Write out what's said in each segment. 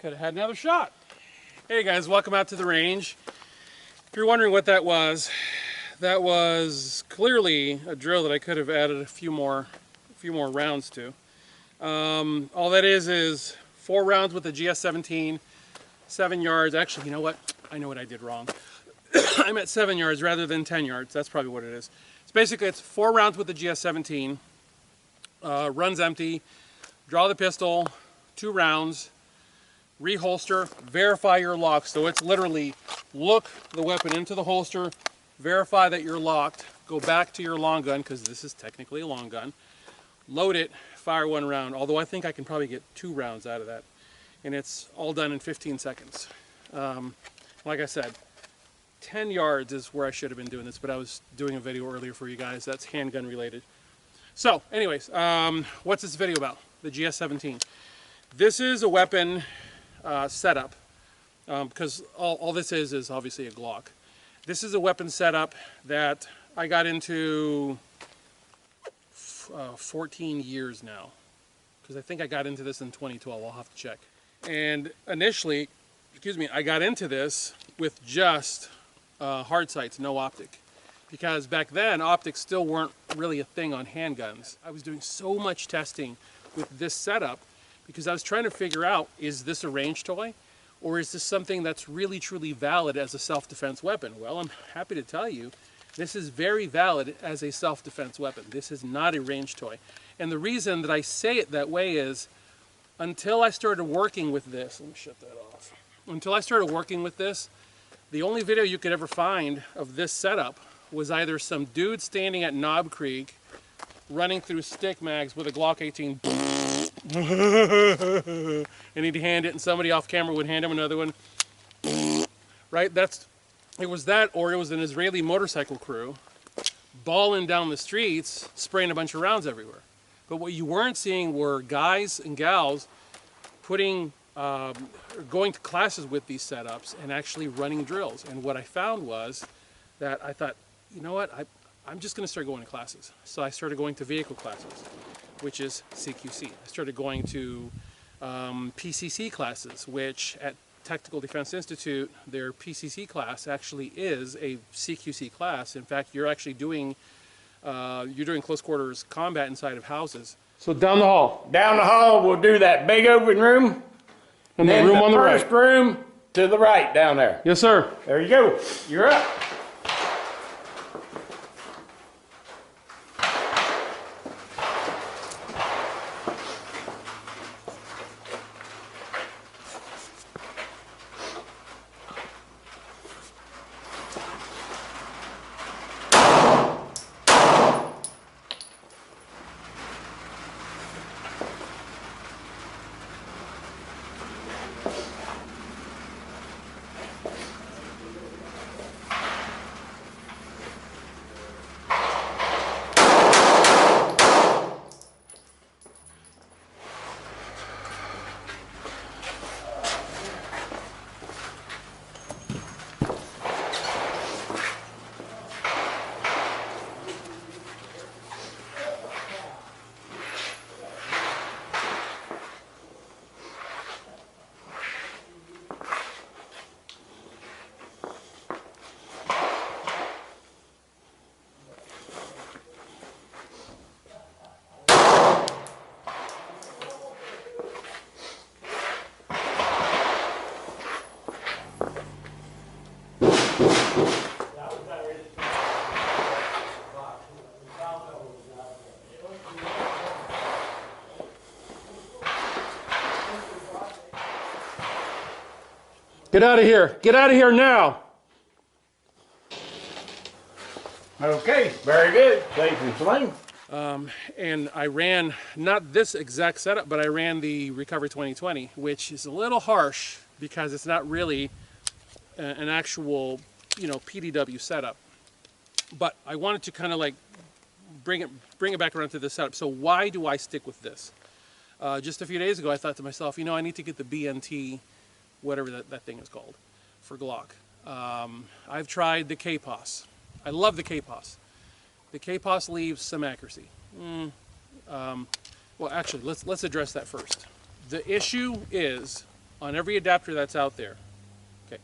Could have had another shot. Hey guys, welcome out to the range. If you're wondering what that was clearly a drill that I could have added a few more rounds to. All that is 4 rounds with the GS17, 7 yards. Actually, you know what? I know what I did wrong. I'm at 7 yards rather than 10 yards. That's probably what it is. So basically, it's 4 rounds with the GS17. Runs empty. Draw the pistol. 2 rounds. Reholster. Verify your lock. So it's literally look the weapon into the holster. Verify that you're locked. Go back to your long gun, because this is technically a long gun. Load it. Fire 1 round. Although I think I can probably get 2 rounds out of that. And it's all done in 15 seconds. Like I said, 10 yards is where I should have been doing this, but I was doing a video earlier for you guys that's handgun related. So anyways, what's this video about? The GS17. This is a weapon setup, because all this is obviously a Glock. This is a weapon setup that I got into 14 years now, because I think I got into this in 2012. I'll have to check. And initially, I got into this with just hard sights, no optic, because back then optics still weren't really a thing on handguns. I was doing so much testing with this setup because I was trying to figure out, is this a range toy, or is this something that's really truly valid as a self-defense weapon? Well, I'm happy to tell you this is very valid as a self-defense weapon. This is not a range toy. And the reason that I say it that way is, until I started working with this, let me shut that off. Until I started working with this, the only video you could ever find of this setup was either some dude standing at Knob Creek running through stick mags with a Glock 18 and he'd hand it and somebody off camera would hand him another one. Right? It was that, or it was an Israeli motorcycle crew balling down the streets spraying a bunch of rounds everywhere. But what you weren't seeing were guys and gals going to classes with these setups and actually running drills. And what I found was that I thought, you know what, I'm just going to start going to classes. So I started going to vehicle classes, which is CQC. I started going to PCC classes, which at Tactical Defense Institute, their PCC class actually is a CQC class. In fact, you're actually doing close quarters combat inside of houses. So down the hall. Down the hall, we'll do that big open room. And the room on the right. First room to the right down there. Yes, sir. There you go. You're up. Get out of here. Get out of here now. Okay, very good. Citizen Slings. And I ran, not this exact setup, but I ran the Recovery 2020, which is a little harsh because it's not really an actual, PDW setup. But I wanted to kind of like bring it back around to this setup. So why do I stick with this? Just a few days ago, I thought to myself, I need to get the BNT, whatever that thing is called, for Glock. I've tried the KPOS. I love the KPOS. The KPOS leaves some accuracy. Well, actually, let's address that first. The issue is on every adapter that's out there. Okay,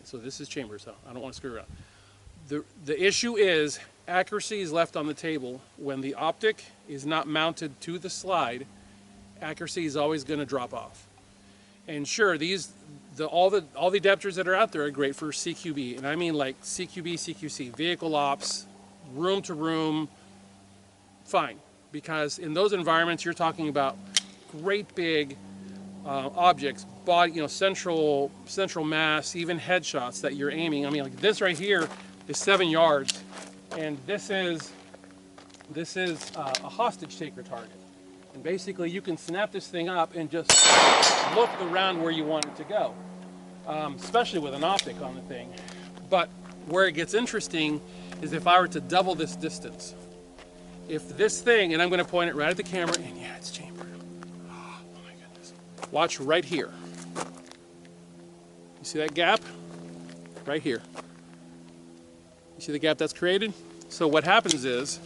so this is chamber, so I don't want to screw around. The issue is accuracy is left on the table. When the optic is not mounted to the slide, accuracy is always going to drop off. And sure, all the adapters that are out there are great for CQB, and I mean like CQB, CQC, vehicle ops, room to room, fine. Because in those environments, you're talking about great big objects, body, central mass, even headshots that you're aiming. I mean, like this right here is 7 yards, and this is a hostage taker target. And basically, you can snap this thing up and just look the round where you want it to go, especially with an optic on the thing. But where it gets interesting is if I were to double this distance. If this thing, and I'm going to point it right at the camera, and yeah, it's chambered. Oh my goodness. Watch right here. You see that gap? Right here. You see the gap that's created? So what happens is,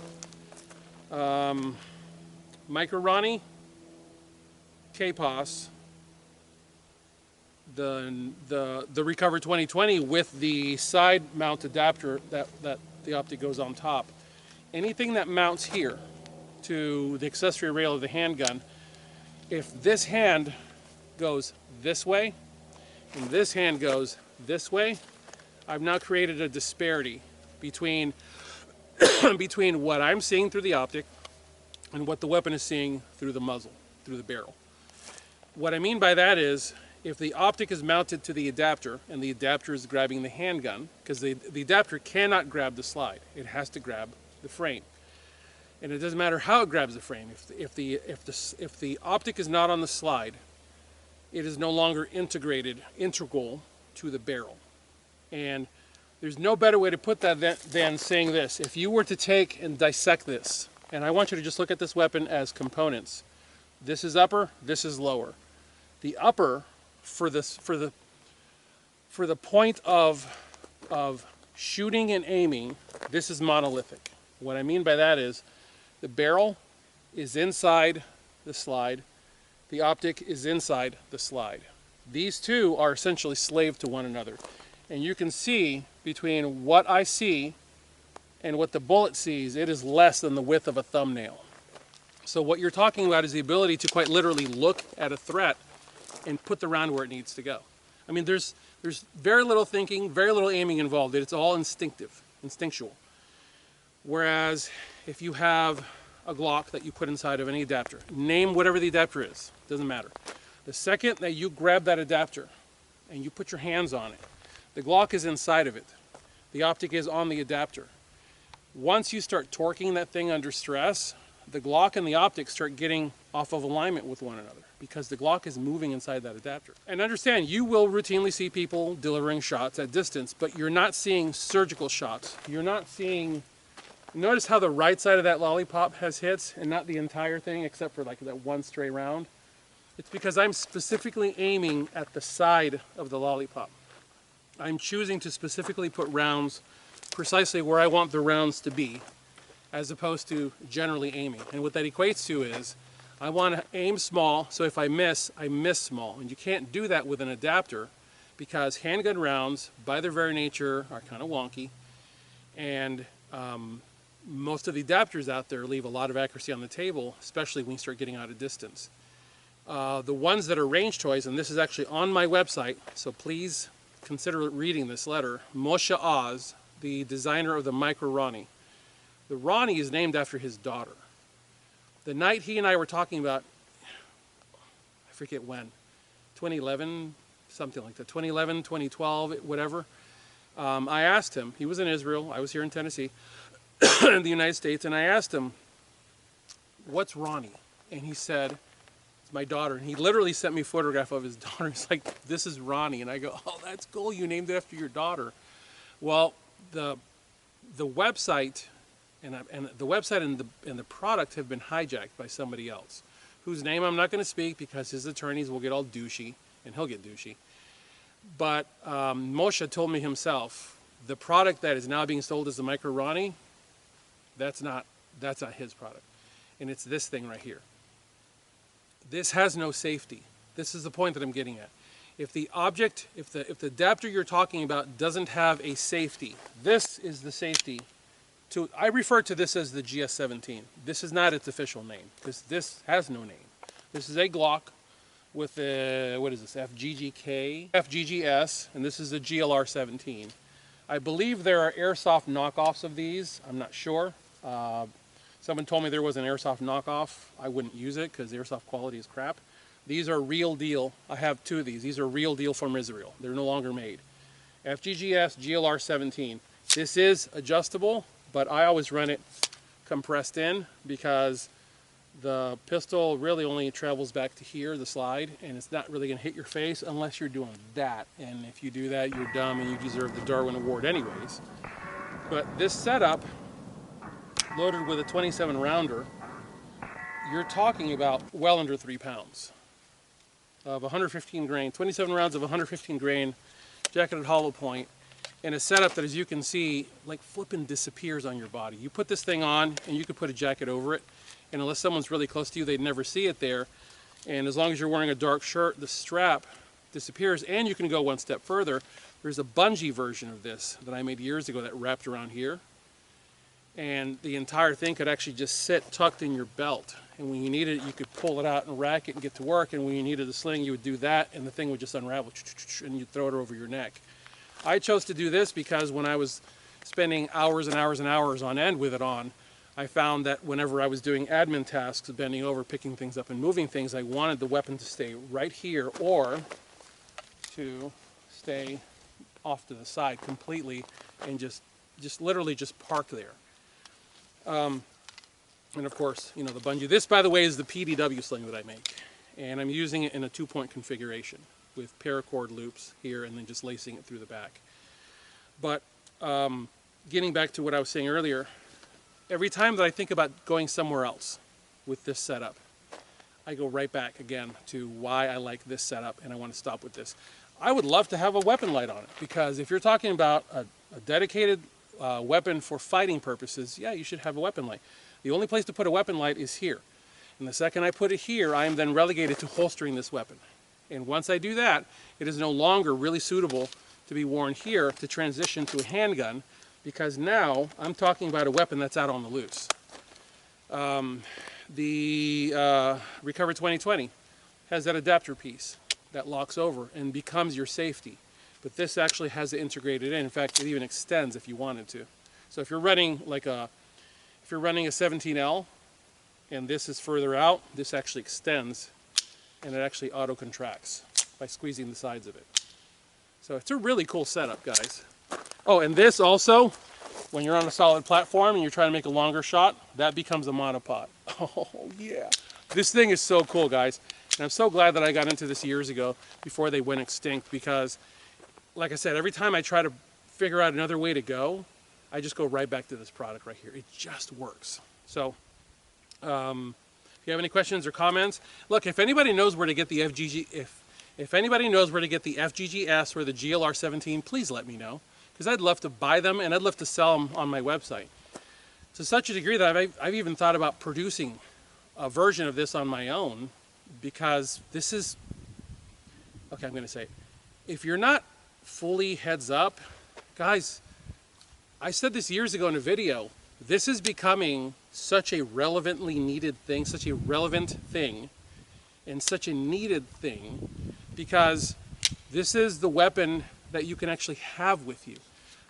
Micro Ronnie, KPOS, the Recover 2020 with the side mount adapter that the optic goes on top. Anything that mounts here to the accessory rail of the handgun, if this hand goes this way and this hand goes this way, I've now created a disparity between between what I'm seeing through the optic and what the weapon is seeing through the muzzle, through the barrel. What I mean by that is, if the optic is mounted to the adapter and the adapter is grabbing the handgun, because the adapter cannot grab the slide, it has to grab the frame. And it doesn't matter how it grabs the frame. If the optic is not on the slide, it is no longer integral to the barrel. And there's no better way to put that than saying this. If you were to take and dissect this, and I want you to just look at this weapon as components. This is upper, this is lower. The upper, for the point of shooting and aiming, this is monolithic. What I mean by that is the barrel is inside the slide, the optic is inside the slide. These two are essentially slave to one another. And you can see between what I see and what the bullet sees, it is less than the width of a thumbnail. So what you're talking about is the ability to quite literally look at a threat and put the round where it needs to go. I mean, there's very little thinking, very little aiming involved. It's all instinctual. Whereas if you have a Glock that you put inside of any adapter, name whatever the adapter is, doesn't matter. The second that you grab that adapter and you put your hands on it, the Glock is inside of it. The optic is on the adapter. Once you start torquing that thing under stress, the Glock and the optic start getting off of alignment with one another because the Glock is moving inside that adapter. And understand, you will routinely see people delivering shots at distance, but you're not seeing surgical shots. You're not seeing... Notice how the right side of that lollipop has hits and not the entire thing except for like that one stray round? It's because I'm specifically aiming at the side of the lollipop. I'm choosing to specifically put rounds precisely where I want the rounds to be, as opposed to generally aiming. And what that equates to is, I want to aim small, so if I miss small. And you can't do that with an adapter, because handgun rounds, by their very nature, are kind of wonky. And most of the adapters out there leave a lot of accuracy on the table, especially when you start getting out of distance. The ones that are range toys, and this is actually on my website, so please consider reading this letter. Moshe Oz, the designer of the Micro Ronnie. The Ronnie is named after his daughter. The night he and I were talking about, I forget when, 2011, something like that, 2011, 2012, whatever. I asked him, he was in Israel, I was here in Tennessee, in the United States, and I asked him, what's Ronnie? And he said, it's my daughter. And he literally sent me a photograph of his daughter. He's like, this is Ronnie. And I go, oh, that's cool, you named it after your daughter. Well, the website and the product have been hijacked by somebody else, whose name I'm not going to speak because his attorneys will get all douchey, and he'll get douchey. But Moshe told me himself, the product that is now being sold as the Micro Ronnie, that's not his product, and it's this thing right here. This has no safety. This is the point that I'm getting at. If the object, if the adapter you're talking about doesn't have a safety, this is the safety. I refer to this as the GS17. This is not its official name, because this has no name. This is a Glock with a, what is this, FGGK, FGGS, and this is a GLR17. I believe there are Airsoft knockoffs of these. I'm not sure. Someone told me there was an Airsoft knockoff. I wouldn't use it because Airsoft quality is crap. These are real deal. I have two of these. These are real deal from Israel. They're no longer made. FGGS GLR17. This is adjustable, but I always run it compressed in because the pistol really only travels back to here, the slide, and it's not really going to hit your face unless you're doing that. And if you do that, you're dumb and you deserve the Darwin Award anyways. But this setup, loaded with a 27 rounder, you're talking about well under 3 pounds of 115 grain, 27 rounds of 115 grain, jacketed hollow point, and a setup that, as you can see, like flipping disappears on your body. You put this thing on and you could put a jacket over it, and unless someone's really close to you, they'd never see it there. And as long as you're wearing a dark shirt, the strap disappears. And you can go one step further. There's a bungee version of this that I made years ago that wrapped around here, and the entire thing could actually just sit tucked in your belt, and when you needed it, you could pull it out and rack it and get to work, and when you needed a sling, you would do that, and the thing would just unravel, and you'd throw it over your neck. I chose to do this because when I was spending hours and hours and hours on end with it on, I found that whenever I was doing admin tasks, bending over, picking things up and moving things, I wanted the weapon to stay right here or to stay off to the side completely and just literally just park there. And of course, you know, the bungee. This, by the way, is the PDW sling that I make, and I'm using it in a 2-point configuration with paracord loops here and then just lacing it through the back. But getting back to what I was saying earlier, every time that I think about going somewhere else with this setup, I go right back again to why I like this setup and I want to stop with this. I would love to have a weapon light on it, because if you're talking about a dedicated weapon for fighting purposes, yeah, you should have a weapon light. The only place to put a weapon light is here. And the second I put it here, I am then relegated to holstering this weapon. And once I do that, it is no longer really suitable to be worn here to transition to a handgun, because now I'm talking about a weapon that's out on the loose. The Recover 2020 has that adapter piece that locks over and becomes your safety. But this actually has it integrated in. In fact, it even extends if you wanted to. So if you're running like a 17L and this is further out, this actually extends and it actually auto contracts by squeezing the sides of it. So it's a really cool setup, guys. Oh, and this also, when you're on a solid platform and you're trying to make a longer shot, that becomes a monopod. Oh yeah. This thing is so cool, guys. And I'm so glad that I got into this years ago before they went extinct, because like I said, every time I try to figure out another way to go, I just go right back to this product right here. It just works. So if you have any questions or comments, look, if anybody knows where to get the if anybody knows where to get the FGGS or the GLR17, please let me know, because I'd love to buy them and I'd love to sell them on my website. To such a degree that I've even thought about producing a version of this on my own, because this is, okay, I'm going to say it. If you're not fully heads up, guys, I said this years ago in a video, this is becoming such a relevantly needed thing, such a relevant thing, and such a needed thing, because this is the weapon that you can actually have with you.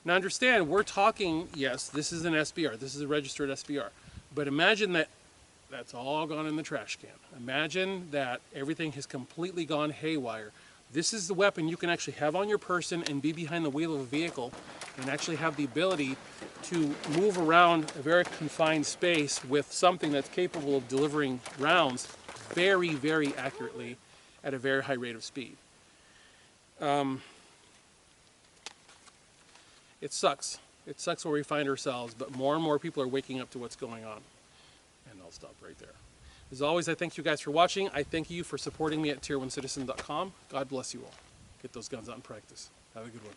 Now understand, we're talking, yes, this is an SBR, this is a registered SBR, but imagine that that's all gone in the trash can. Imagine that everything has completely gone haywire. This is the weapon you can actually have on your person and be behind the wheel of a vehicle and actually have the ability to move around a very confined space with something that's capable of delivering rounds very, very accurately at a very high rate of speed. It sucks. It sucks where we find ourselves, but more and more people are waking up to what's going on. And I'll stop right there. As always, I thank you guys for watching. I thank you for supporting me at tier1citizen.com. God bless you all. Get those guns out and practice. Have a good one.